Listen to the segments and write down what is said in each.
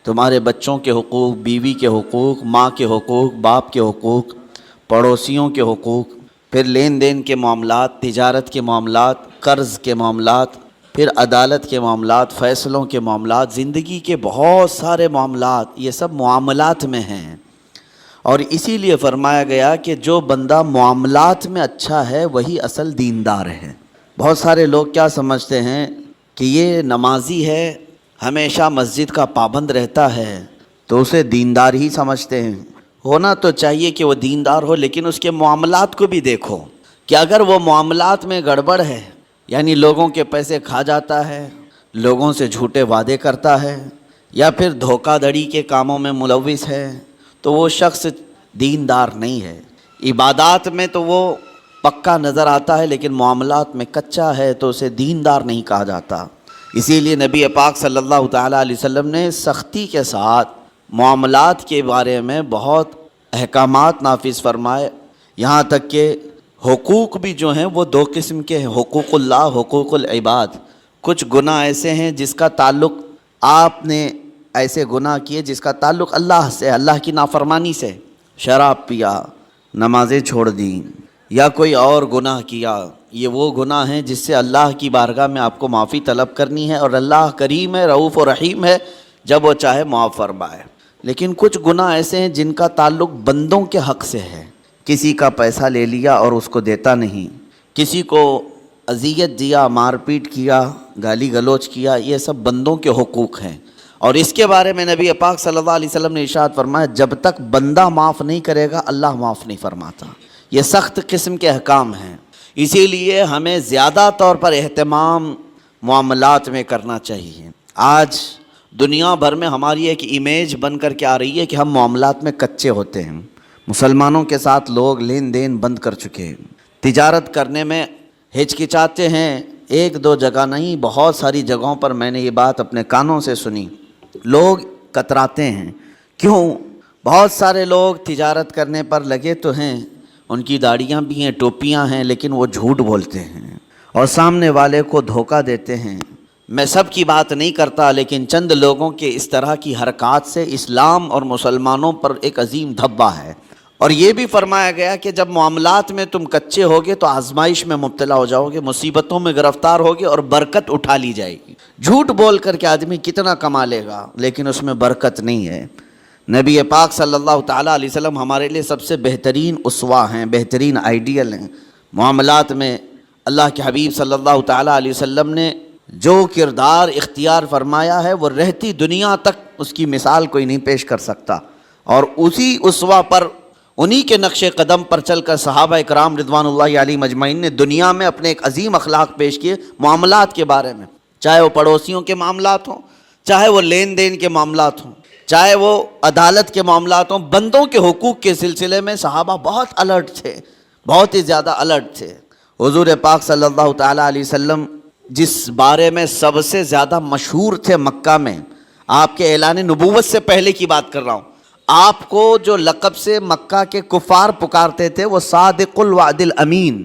تمہارے بچوں کے حقوق، بیوی کے حقوق، ماں کے حقوق، باپ کے حقوق، پڑوسیوں کے حقوق، پھر لین دین کے معاملات، تجارت کے معاملات، قرض کے معاملات، پھر عدالت کے معاملات، فیصلوں کے معاملات، زندگی کے بہت سارے معاملات، یہ سب معاملات میں ہیں۔ اور اسی لیے فرمایا گیا کہ جو بندہ معاملات میں اچھا ہے وہی اصل دیندار ہے۔ بہت سارے لوگ کیا سمجھتے ہیں کہ یہ نمازی ہے، ہمیشہ مسجد کا پابند رہتا ہے، تو اسے دیندار ہی سمجھتے ہیں۔ ہونا تو چاہیے کہ وہ دیندار ہو، لیکن اس کے معاملات کو بھی دیکھو کہ اگر وہ معاملات میں گڑبڑ ہے، یعنی لوگوں کے پیسے کھا جاتا ہے، لوگوں سے جھوٹے وعدے کرتا ہے، یا پھر دھوکہ دھڑی کے کاموں میں ملوث ہے، تو وہ شخص دیندار نہیں ہے۔ عبادات میں تو وہ پکا نظر آتا ہے، لیکن معاملات میں کچا ہے، تو اسے دیندار نہیں کہا جاتا۔ اسی لیے نبی پاک صلی اللہ تعالیٰ علیہ وسلم نے سختی کے ساتھ معاملات کے بارے میں بہت احکامات نافذ فرمائے، یہاں تک کہ حقوق بھی جو ہیں وہ دو قسم کے ہیں، حقوق اللہ، حقوق العباد۔ کچھ گناہ ایسے ہیں جس کا تعلق، آپ نے ایسے گناہ کیے جس کا تعلق اللہ سے، اللہ کی نافرمانی سے، شراب پیا، نمازیں چھوڑ دیں، یا کوئی اور گناہ کیا، یہ وہ گناہ ہیں جس سے اللہ کی بارگاہ میں آپ کو معافی طلب کرنی ہے، اور اللہ کریم ہے، رؤوف و رحیم ہے، جب وہ چاہے معاف فرمائے۔ لیکن کچھ گناہ ایسے ہیں جن کا تعلق بندوں کے حق سے ہے، کسی کا پیسہ لے لیا اور اس کو دیتا نہیں، کسی کو اذیت دیا، مار پیٹ کیا، گالی گلوچ کیا، یہ سب بندوں کے حقوق ہیں۔ اور اس کے بارے میں نبی پاک صلی اللہ علیہ وسلم نے ارشاد فرمایا، جب تک بندہ معاف نہیں کرے گا اللہ معاف نہیں فرماتا۔ یہ سخت قسم کے احکام ہیں، اسی لیے ہمیں زیادہ طور پر اہتمام معاملات میں کرنا چاہیے۔ آج دنیا بھر میں ہماری ایک امیج بن کر کے آ رہی ہے کہ ہم معاملات میں کچے ہوتے ہیں۔ مسلمانوں کے ساتھ لوگ لین دین بند کر چکے ہیں، تجارت کرنے میں ہچکچاتے ہیں۔ ایک دو جگہ نہیں، بہت ساری جگہوں پر میں نے یہ بات اپنے کانوں سے سنی، لوگ کتراتے ہیں۔ کیوں؟ بہت سارے لوگ تجارت کرنے پر لگے تو ہیں، ان کی داڑیاں بھی ہیں، ٹوپیاں ہیں، لیکن وہ جھوٹ بولتے ہیں اور سامنے والے کو دھوکہ دیتے ہیں۔ میں سب کی بات نہیں کرتا، لیکن چند لوگوں کے اس طرح کی حرکات سے اسلام اور مسلمانوں پر ایک عظیم دھبہ ہے۔ اور یہ بھی فرمایا گیا کہ جب معاملات میں تم کچے ہوگے تو آزمائش میں مبتلا ہو جاؤ گے، مصیبتوں میں گرفتار ہوگے اور برکت اٹھا لی جائے گی۔ جھوٹ بول کر کے آدمی کتنا کما لے گا، لیکن اس میں برکت نہیں ہے۔ نبی پاک صلی اللہ تعالیٰ علیہ وسلم ہمارے لیے سب سے بہترین اسوہ ہیں، بہترین آئیڈیل ہیں۔ معاملات میں اللہ کے حبیب صلی اللہ تعالیٰ علیہ وسلم نے جو کردار اختیار فرمایا ہے وہ رہتی دنیا تک اس کی مثال کوئی نہیں پیش کر سکتا۔ اور اسی اسوہ پر، انہی کے نقش قدم پر چل کر صحابہ اکرام رضوان اللہ علیہم اجمعین نے دنیا میں اپنے ایک عظیم اخلاق پیش کیے معاملات کے بارے میں، چاہے وہ پڑوسیوں کے معاملات ہوں، چاہے وہ لین دین کے معاملات ہوں، چاہے وہ عدالت کے معاملات ہوں۔ بندوں کے حقوق کے سلسلے میں صحابہ بہت الرٹ تھے، بہت ہی زیادہ الرٹ تھے۔ حضور پاک صلی اللہ تعالیٰ علیہ وسلم جس بارے میں سب سے زیادہ مشہور تھے مکہ میں، آپ کے اعلان نبوت سے پہلے کی بات کر رہا ہوں، آپ کو جو لقب سے مکہ کے کفار پکارتے تھے وہ صادق الوعد الامین،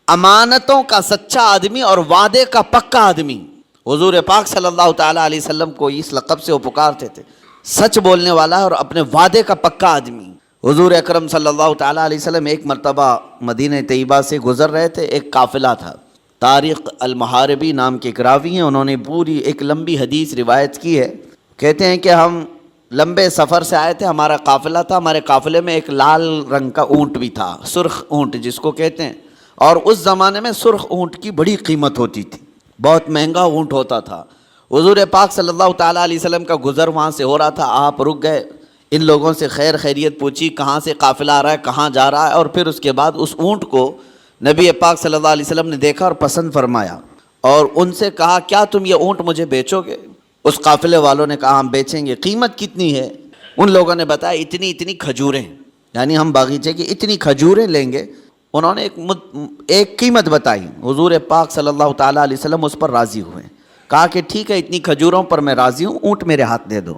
امانتوں کا سچا آدمی اور وعدے کا پکا آدمی۔ حضور پاک صلی اللہ تعالیٰ علیہ وسلم کو اس لقب سے وہ پکارتے تھے، سچ بولنے والا اور اپنے وعدے کا پکا آدمی۔ حضور اکرم صلی اللہ تعالیٰ علیہ وسلم ایک مرتبہ مدینہ طیبہ سے گزر رہے تھے، ایک قافلہ تھا، طارق المحاربی نام کے ایک راوی ہیں، انہوں نے پوری ایک لمبی حدیث روایت کی ہے۔ کہتے ہیں کہ ہم لمبے سفر سے آئے تھے، ہمارا قافلہ تھا، ہمارے قافلے میں ایک لال رنگ کا اونٹ بھی تھا، سرخ اونٹ جس کو کہتے ہیں، اور اس زمانے میں سرخ اونٹ کی بڑی قیمت ہوتی تھی، بہت مہنگا اونٹ ہوتا تھا۔ حضور پاک صلی اللہ تعالیٰ علیہ وسلم کا گزر وہاں سے ہو رہا تھا، آپ رک گئے، ان لوگوں سے خیر خیریت پوچھی، کہاں سے قافلہ آ رہا ہے، کہاں جا رہا ہے، اور پھر اس کے بعد اس اونٹ کو نبی پاک صلی اللہ علیہ وسلم نے دیکھا اور پسند فرمایا، اور ان سے کہا کیا تم یہ اونٹ مجھے بیچو گے؟ اس قافلے والوں نے کہا ہم بیچیں گے۔ قیمت کتنی ہے؟ ان لوگوں نے بتایا اتنی کھجوریں، یعنی ہم باغیچے کی اتنی کھجوریں لیں گے۔ انہوں نے ایک قیمت بتائی، حضور پاک صلی اللہ تعالیٰ علیہ وسلم اس پر راضی ہوئے، کہا کہ ٹھیک ہے اتنی کھجوروں پر میں راضی ہوں، اونٹ میرے ہاتھ دے دو۔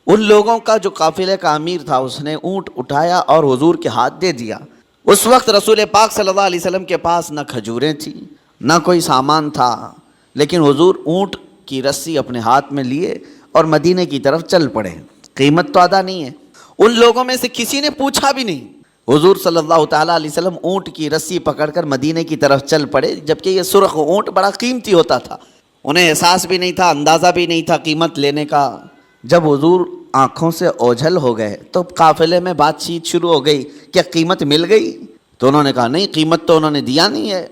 ان لوگوں کا جو قافلے کا امیر تھا اس نے اونٹ اٹھایا اور حضور کے ہاتھ دے دیا۔ اس وقت رسول پاک صلی اللہ علیہ وسلم کے پاس نہ کھجوریں تھیں، نہ کوئی سامان تھا، لیکن حضور اونٹ کی رسی اپنے ہاتھ میں لیے اور مدینے کی طرف چل پڑے۔ قیمت تو ادا نہیں ہے۔ ان لوگوں میں سے کسی نے پوچھا بھی نہیں۔ حضور صلی اللہ تعالیٰ علیہ وسلم اونٹ کی رسی پکڑ کر مدینے کی طرف چل پڑے، جبکہ یہ سرخ اونٹ بڑا قیمتی ہوتا تھا، انہیں احساس بھی نہیں تھا، اندازہ بھی نہیں تھا قیمت لینے کا۔ جب حضور آنکھوں سے اوجھل ہو گئے تو قافلے میں بات چیت شروع ہو گئی، کیا قیمت مل گئی؟ تو انہوں نے کہا نہیں، قیمت تو انہوں نے دیا نہیں ہے،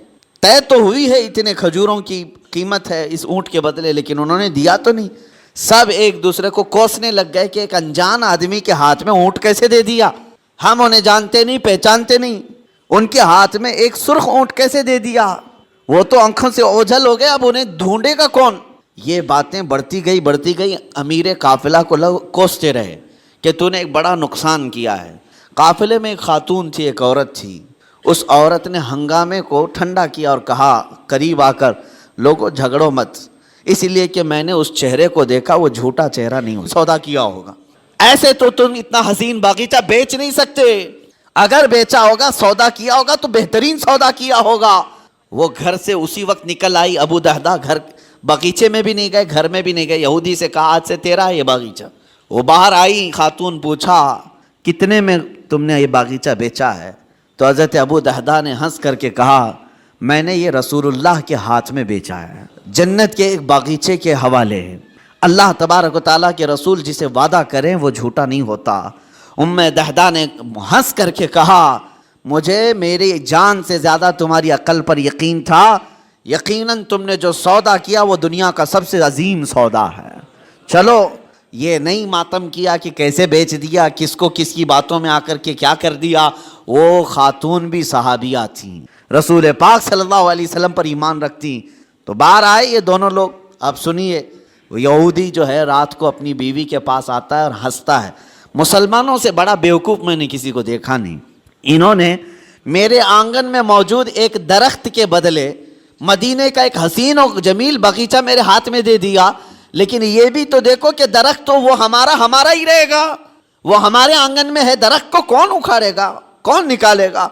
طے تو ہوئی ہے اتنے کھجوروں کی قیمت ہے اس اونٹ کے بدلے، لیکن انہوں نے دیا تو نہیں۔ سب ایک دوسرے کو کوسنے لگ گئے کہ ایک انجان آدمی کے ہاتھ میں اونٹ کیسے دے دیا، ہم انہیں جانتے نہیں، پہچانتے نہیں، ان کے ہاتھ میں ایک سرخ اونٹ کیسے دے دیا؟ وہ تو آنکھوں سے اوجھل ہو گئے، اب انہیں ڈھونڈے گا کون؟ یہ باتیں بڑھتی گئی، امیر قافلہ کو کوستے رہے کہ تو نے ایک بڑا نقصان کیا ہے۔ قافلے میں ایک خاتون تھی، ایک عورت تھی، اس عورت نے ہنگامے کو ٹھنڈا کیا اور کہا قریب آ کر، لوگوں جھگڑو مت، اس لیے کہ میں نے اس چہرے کو دیکھا، وہ جھوٹا چہرہ نہیں ہو، سودا کیا ہوگا، ایسے تو تم اتنا حسین باغیچہ بیچ نہیں سکتے، اگر بیچا ہوگا، سودا کیا ہوگا تو بہترین سودا کیا ہوگا۔ وہ گھر سے اسی وقت نکل آئی، ابو دہدا گھر باغیچے میں بھی نہیں گئے، گھر میں بھی نہیں گئے، یہودی سے کہا آج سے تیرا ہے یہ باغیچہ۔ وہ باہر آئی، خاتون پوچھا کتنے میں تم نے یہ باغیچہ بیچا ہے؟ تو حضرت ابو دہدا نے ہنس کر کے کہا میں نے یہ رسول اللہ کے ہاتھ میں بیچا ہے، جنت کے ایک باغیچے کے حوالے۔ اللہ تبارک و تعالیٰ کے رسول جسے وعدہ کریں وہ جھوٹا نہیں ہوتا۔ ام دہدا نے ہنس کر کے کہا مجھے میری جان سے زیادہ تمہاری عقل پر یقین تھا، یقیناً تم نے جو سودا کیا وہ دنیا کا سب سے عظیم سودا ہے۔ چلو یہ نہیں ماتم کیا کہ کیسے بیچ دیا، کس کو کس کی باتوں میں آ کر کے کیا کر دیا، وہ خاتون بھی صحابیہ تھیں، رسول پاک صلی اللہ علیہ وسلم پر ایمان رکھتی۔ تو باہر آئے یہ دونوں لوگ۔ اب سنیے، وہ یہودی جو ہے رات کو اپنی بیوی کے پاس آتا ہے اور ہنستا ہے، مسلمانوں سے بڑا بیوقوف میں نے کسی کو دیکھا نہیں، انہوں نے میرے آنگن میں موجود ایک درخت کے بدلے مدینے کا ایک حسین و جمیل باغیچہ میرے ہاتھ میں دے دیا، لیکن یہ بھی تو دیکھو کہ درخت تو وہ ہمارا ہی رہے گا، وہ ہمارے آنگن میں ہے، درخت کو کون اکھاڑے گا، کون نکالے گا؟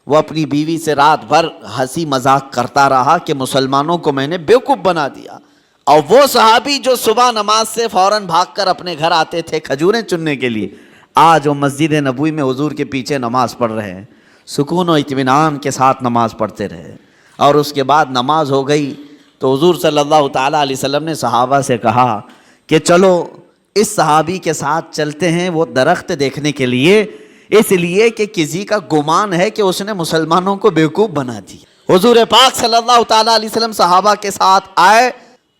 وہ اپنی بیوی سے رات بھر ہنسی مذاق کرتا رہا کہ مسلمانوں کو میں نے بیوقوف بنا دیا۔ اور وہ صحابی جو صبح نماز سے فوراً بھاگ کر اپنے گھر آتے تھے کھجوریں چننے کے لیے، آج وہ مسجد نبوی میں حضور کے پیچھے نماز پڑھ رہے ہیں، سکون و اطمینان کے ساتھ نماز پڑھتے رہے۔ اور اس کے بعد نماز ہو گئی تو حضور صلی اللہ تعالیٰ علیہ وسلم نے صحابہ سے کہا کہ چلو اس صحابی کے ساتھ چلتے ہیں وہ درخت دیکھنے کے لیے، اس لیے کہ کسی کا گمان ہے کہ اس نے مسلمانوں کو بیوقوف بنا دی۔ حضور پاک صلی اللہ تعالیٰ علیہ وسلم صحابہ کے ساتھ آئے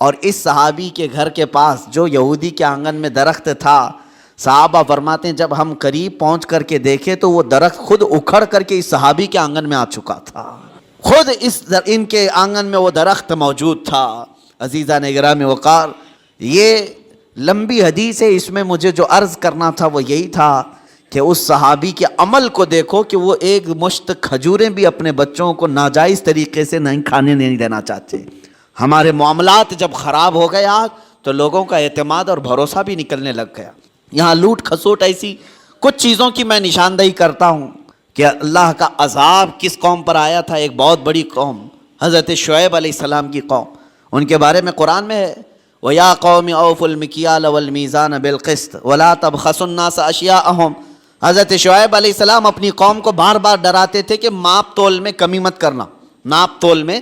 اور اس صحابی کے گھر کے پاس جو یہودی کے آنگن میں درخت تھا، صحابہ فرماتے ہیں جب ہم قریب پہنچ کر کے دیکھے تو وہ درخت خود اکھڑ کر کے اس صحابی کے آنگن میں آ چکا تھا، خود ان کے آنگن میں وہ درخت موجود تھا۔ عزیزان گرامی وقار، یہ لمبی حدیث ہے، اس میں مجھے جو عرض کرنا تھا وہ یہی تھا کہ اس صحابی کے عمل کو دیکھو کہ وہ ایک مشت کھجوریں بھی اپنے بچوں کو ناجائز طریقے سے نہیں کھانے نہیں دینا چاہتے۔ ہمارے معاملات جب خراب ہو گیا تو لوگوں کا اعتماد اور بھروسہ بھی نکلنے لگ گیا۔ یہاں لوٹ کھسوٹ ایسی کچھ چیزوں کی میں نشاندہی کرتا ہوں کہ اللہ کا عذاب کس قوم پر آیا تھا، ایک بہت بڑی قوم، حضرت شعیب علیہ السلام کی قوم، ان کے بارے میں قرآن میں ہے وَيَا قَوْمِ أَوْفُوا الْمِكْيَالَ وَالْمِيزَانَ بِالْقِسْطِ وَلَا تَبْخَسُوا النَّاسَ أَشْيَاءَهُمْ۔ حضرت شعیب علیہ السلام اپنی قوم کو بار بار ڈراتے تھے کہ ماپ تول میں کمی مت کرنا، ناپ تول میں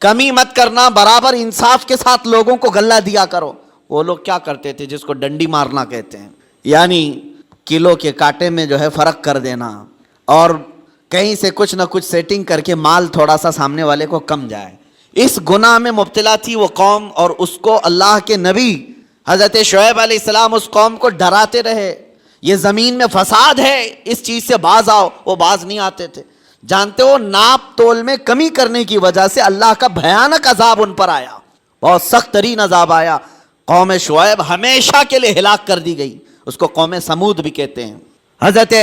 کمی مت کرنا، برابر انصاف کے ساتھ لوگوں کو غلہ دیا کرو۔ وہ لوگ کیا کرتے تھے جس کو ڈنڈی مارنا کہتے ہیں، یعنی کلو کے کانٹے میں جو ہے فرق کر دینا، اور کہیں سے کچھ نہ کچھ سیٹنگ کر کے مال تھوڑا سا سامنے والے کو کم جائے۔ اس گناہ میں مبتلا تھی وہ قوم، اور اس کو اللہ کے نبی حضرت شعیب علیہ السلام اس قوم کو ڈراتے رہے، یہ زمین میں فساد ہے، اس چیز سے باز آؤ، وہ باز نہیں آتے تھے۔ جانتے ہو ناپ تول میں کمی کرنے کی وجہ سے اللہ کا بھیانک عذاب ان پر آیا، بہت سخت ترین عذاب آیا۔ قوم شعیب ہمیشہ کے لیے ہلاک کر دی گئی، اس کو قوم سمود بھی کہتے ہیں۔ حضرت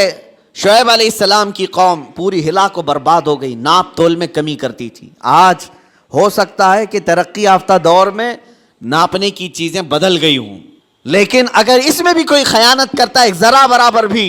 شعیب علیہ السلام کی قوم پوری ہلاک و برباد ہو گئی، ناپ تول میں کمی کرتی تھی۔ آج ہو سکتا ہے کہ ترقی یافتہ دور میں ناپنے کی چیزیں بدل گئی ہوں، لیکن اگر اس میں بھی کوئی خیانت کرتا ہے ایک ذرا برابر بھی،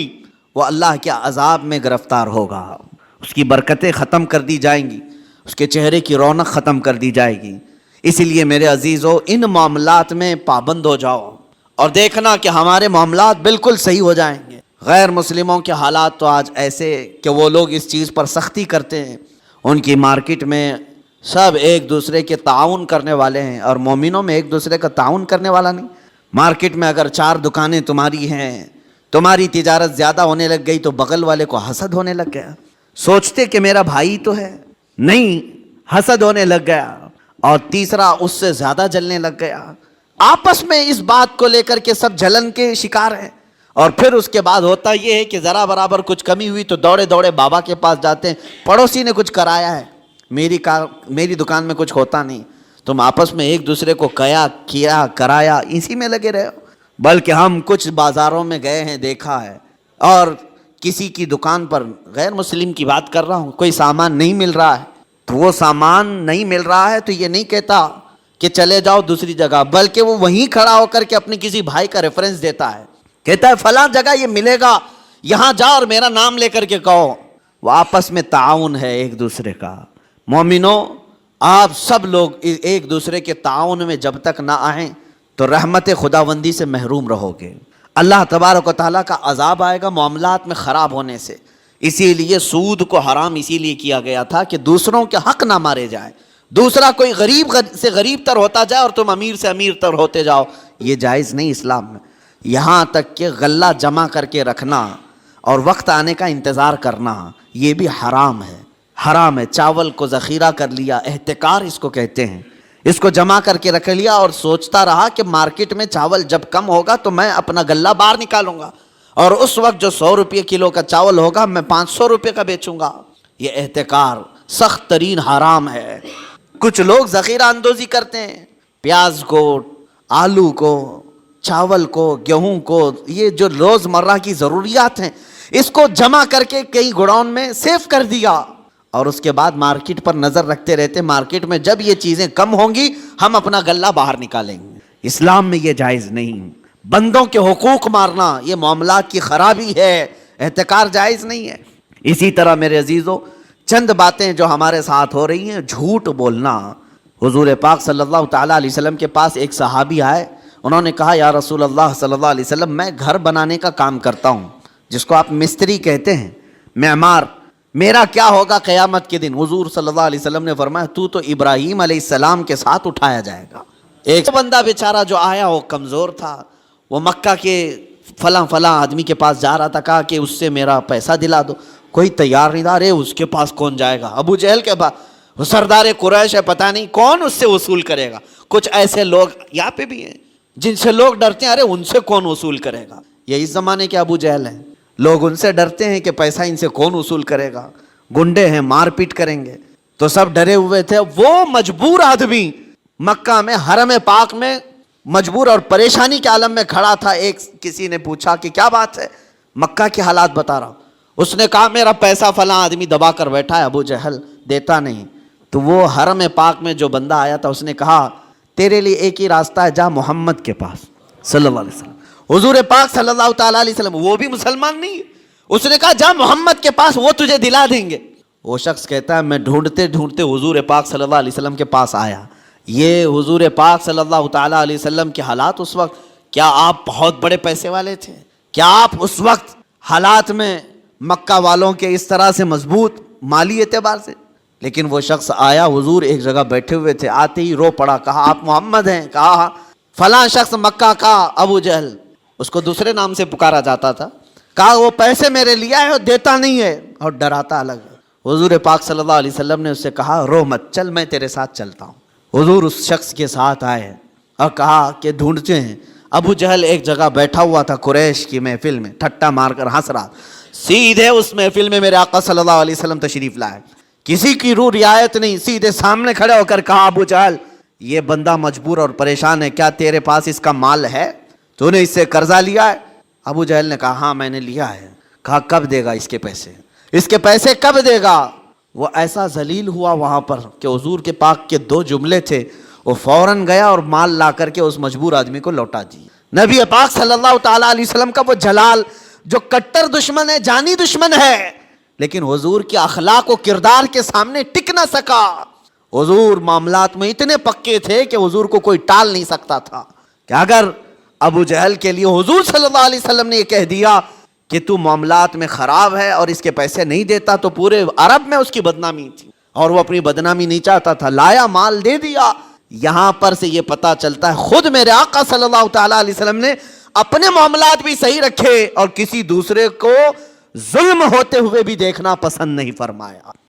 وہ اللہ کے عذاب میں گرفتار ہوگا، اس کی برکتیں ختم کر دی جائیں گی، اس کے چہرے کی رونق ختم کر دی جائے گی۔ اسی لیے میرے عزیزو، ان معاملات میں پابند ہو جاؤ اور دیکھنا کہ ہمارے معاملات بالکل صحیح ہو جائیں گے۔ غیر مسلموں کے حالات تو آج ایسے کہ وہ لوگ اس چیز پر سختی کرتے ہیں، ان کی مارکیٹ میں سب ایک دوسرے کے تعاون کرنے والے ہیں، اور مومنوں میں ایک دوسرے کا تعاون کرنے والا نہیں۔ مارکیٹ میں اگر 4 دکانیں تمہاری ہیں، تمہاری تجارت زیادہ ہونے لگ گئی تو بغل والے کو حسد ہونے لگ گیا، سوچتے کہ میرا بھائی تو ہے، نہیں، حسد ہونے لگ گیا، اور تیسرا اس سے زیادہ جلنے لگ گیا۔ آپس میں اس بات کو لے کر کے سب جلن کے شکار ہیں، اور پھر اس کے بعد ہوتا یہ ہے کہ ذرا برابر کچھ کمی ہوئی تو دوڑے دوڑے بابا کے پاس جاتے ہیں، پڑوسی نے کچھ کرایا ہے، میری دکان میں کچھ ہوتا نہیں۔ تم آپس میں ایک دوسرے کو کیا کرایا اسی میں لگے رہے ہو۔ بلکہ ہم کچھ بازاروں میں گئے ہیں، دیکھا ہے، اور کسی کی دکان پر، غیر مسلم کی بات کر رہا ہوں، کوئی سامان نہیں مل رہا ہے تو وہ سامان نہیں مل رہا ہے تو یہ نہیں کہتا کہ چلے جاؤ دوسری جگہ، بلکہ وہ وہیں کھڑا ہو کر کے اپنے کسی بھائی کا ریفرنس دیتا ہے، کہتا ہے فلاں جگہ یہ ملے گا، یہاں جا اور میرا نام لے کر کے کہو۔ وہ آپس میں تعاون ہے ایک دوسرے کا۔ مومنوں، آپ سب لوگ ایک دوسرے کے تعاون میں جب تک نہ آئیں تو رحمت خداوندی سے محروم رہو گے۔ اللہ تبارک و تعالیٰ کا عذاب آئے گا معاملات میں خراب ہونے سے۔ اسی لیے سود کو حرام اسی لیے کیا گیا تھا کہ دوسروں کے حق نہ مارے جائیں، دوسرا کوئی غریب سے غریب تر ہوتا جائے اور تم امیر سے امیر تر ہوتے جاؤ، یہ جائز نہیں اسلام میں۔ یہاں تک کہ غلہ جمع کر کے رکھنا اور وقت آنے کا انتظار کرنا، یہ بھی حرام ہے، حرام ہے۔ چاول کو ذخیرہ کر لیا، احتکار اس کو کہتے ہیں، اس کو جمع کر کے رکھ لیا اور سوچتا رہا کہ مارکیٹ میں چاول جب کم ہوگا تو میں اپنا غلہ باہر نکالوں گا، اور اس وقت جو 100 روپے کلو کا چاول ہوگا میں 500 روپے کا بیچوں گا۔ یہ احتکار سخت ترین حرام ہے۔ کچھ لوگ ذخیرہ اندوزی کرتے ہیں، پیاز کو، آلو کو، چاول کو، گیہوں کو، یہ جو روزمرہ کی ضروریات ہیں اس کو جمع کر کے کئی گوڈاؤن میں سیف کر دیا، اور اس کے بعد مارکیٹ پر نظر رکھتے رہتے، مارکیٹ میں جب یہ چیزیں کم ہوں گی ہم اپنا غلہ باہر نکالیں گے۔ اسلام میں یہ جائز نہیں۔ بندوں کے حقوق مارنا یہ معاملات کی خرابی ہے، احتکار جائز نہیں ہے۔ اسی طرح میرے عزیزو، چند باتیں جو ہمارے ساتھ ہو رہی ہیں، جھوٹ بولنا۔ حضور پاک صلی اللہ تعالیٰ علیہ وسلم کے پاس ایک صحابی آئے، انہوں نے کہا یا رسول اللہ صلی اللہ علیہ وسلم، میں گھر بنانے کا کام کرتا ہوں، جس کو آپ مستری کہتے ہیں، معمار، میرا کیا ہوگا قیامت کے دن؟ حضور صلی اللہ علیہ وسلم نے فرمایا تو ابراہیم علیہ السلام کے ساتھ اٹھایا جائے گا۔ ایک بندہ بیچارہ جو آیا وہ کمزور تھا، وہ مکہ کے فلاں آدمی کے پاس جا رہا تھا، کہا کہ اس سے میرا پیسہ دلا دو، کوئی تیار نہیں تھا۔ ارے اس کے پاس کون جائے گا؟ ابو جہل کے پاس، وہ سردار قریش ہے، پتہ نہیں کون اس سے وصول کرے گا۔ کچھ ایسے لوگ یہاں پہ بھی ہیں جن سے لوگ ڈرتے ہیں، ارے ان سے کون وصول کرے گا؟ یہ اس زمانے کے ابو جہل ہیں، لوگ ان سے ڈرتے ہیں کہ پیسہ ان سے کون وصول کرے گا، گنڈے ہیں، مار پیٹ کریں گے، تو سب ڈرے ہوئے تھے۔ وہ مجبور آدمی مکہ میں حرم پاک میں مجبور اور پریشانی کے عالم میں کھڑا تھا۔ ایک کسی نے پوچھا کہ کیا بات ہے؟ مکہ کے حالات بتا رہا ہوں۔ اس نے کہا میرا پیسہ فلاں آدمی دبا کر بیٹھا ہے، ابو جہل دیتا نہیں۔ تو وہ حرم پاک میں جو بندہ آیا تھا اس نے کہا تیرے لیے ایک ہی راستہ ہے، جا محمد کے پاس صلی اللہ علیہ وسلم۔ حضور پاک صلی اللہ تعالیٰ علیہ وسلم، وہ بھی مسلمان نہیں، اس نے کہا جا محمد کے پاس، وہ تجھے دلا دیں گے۔ وہ شخص کہتا ہے میں ڈھونڈتے ڈھونڈتے حضور پاک صلی اللہ علیہ وسلم کے پاس آیا۔ یہ حضور پاک صلی اللہ تعالیٰ علیہ وسلم کے حالات اس وقت، کیا آپ بہت بڑے پیسے والے تھے؟ کیا آپ اس وقت حالات میں مکہ والوں کے اس طرح سے مضبوط مالی اعتبار سے؟ لیکن وہ شخص آیا، حضور ایک جگہ بیٹھے ہوئے تھے، آتے ہی رو پڑا، کہا آپ محمد ہیں؟ کہا فلاں شخص مکہ کا ابو جہل، اس کو دوسرے نام سے پکارا جاتا تھا، کہا وہ پیسے میرے لیا ہے اور دیتا نہیں ہے اور ڈراتا الگ ہے۔ حضور پاک صلی اللہ علیہ وسلم نے اس سے کہا رو مت، چل میں تیرے ساتھ چلتا ہوں۔ حضور اس شخص کے ساتھ آئے اور کہا کہ ڈھونڈتے ہیں۔ ابو جہل ایک جگہ بیٹھا ہوا تھا قریش کی محفل میں، ٹھٹا مار کر ہنس رہا۔ سیدھے اس محفل میں میرے آقا صلی اللہ علیہ وسلم تشریف لائے، کسی کی روح رعایت نہیں، سیدھے سامنے کھڑے ہو کر کہا ابو جہل یہ بندہ مجبور اور پریشان ہے، کیا تیرے پاس اس کا مال ہے؟ تو نے اس سے قرضہ لیا ہے؟ ابو جہل نے کہا ہاں میں نے لیا ہے۔ کہا کب دے گا اس کے پیسے؟ اس کے پیسے کب دے گا؟ وہ ایسا ذلیل ہوا وہاں پر کہ حضور کے پاک کے 2 جملے تھے، وہ فوراً گیا اور مال لا کر کے اس مجبور آدمی کو لوٹا دیا۔ نبی پاک صلی اللہ تعالیٰ علیہ وسلم کا وہ جلال جو کٹر دشمن ہے، جانی دشمن ہے، لیکن حضور کے اخلاق و کردار کے سامنے ٹک نہ سکا۔ حضور معاملات میں اتنے پکے تھے کہ حضور کو کوئی ٹال نہیں سکتا تھا کہ اگر ابو جہل کے لیے حضور صلی اللہ علیہ وسلم نے یہ کہہ دیا کہ تو معاملات میں خراب ہے اور اس کے پیسے نہیں دیتا، تو پورے عرب میں اس کی بدنامی تھی اور وہ اپنی بدنامی نہیں چاہتا تھا، لایا مال دے دیا۔ یہاں پر سے یہ پتا چلتا ہے خود میرے آقا صلی اللہ تعالیٰ علیہ وسلم نے اپنے معاملات بھی صحیح رکھے اور کسی دوسرے کو ظلم ہوتے ہوئے بھی دیکھنا پسند نہیں فرمایا۔